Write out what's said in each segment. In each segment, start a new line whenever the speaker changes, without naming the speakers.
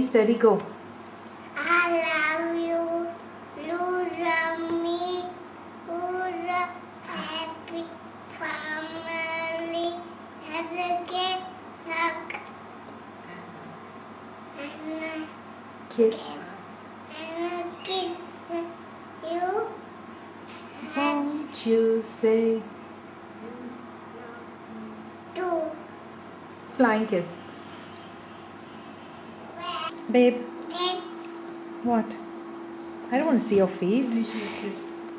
Steady, go.
I love you. You love me. Who's a happy family? Has a good hug. And
Kiss.
I kiss you.
Won't you say
Do.
flying kiss? Babe,
Then
what? I don't want to see your feet.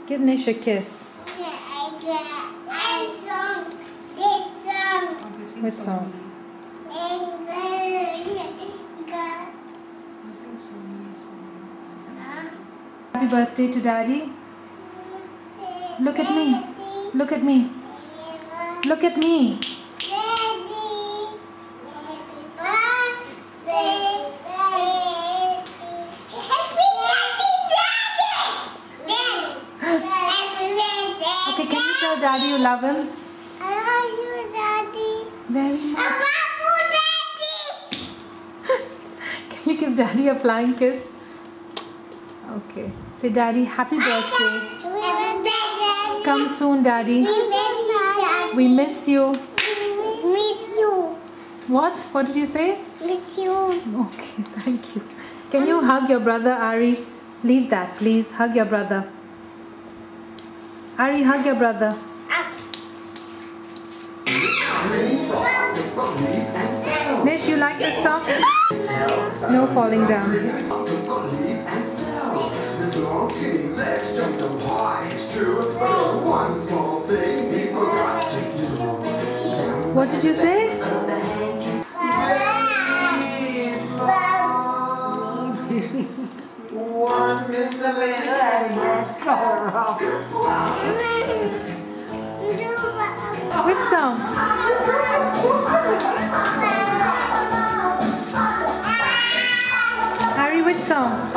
Give Nish a kiss.
I song this song.
What song? Happy birthday to Daddy. Look at me. Look at me. Look at me. Okay, can you tell Daddy you love him?
I love you, Daddy.
Very much.
I love you, Daddy.
Can you give Daddy a flying kiss? Okay. Say, Daddy, happy birthday. Come soon, Daddy. We miss you.
Miss you.
What? What did you say?
Miss you.
Okay, thank you. Can you hug your brother, Ari? Leave that, please. Hug your brother. Ari, hug your brother. Nish, you like this song? No falling down. What did you say?
One Mr. Little and
Which song? Harry, which song?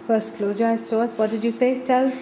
First, close your eyes to us. What did you say? Tell.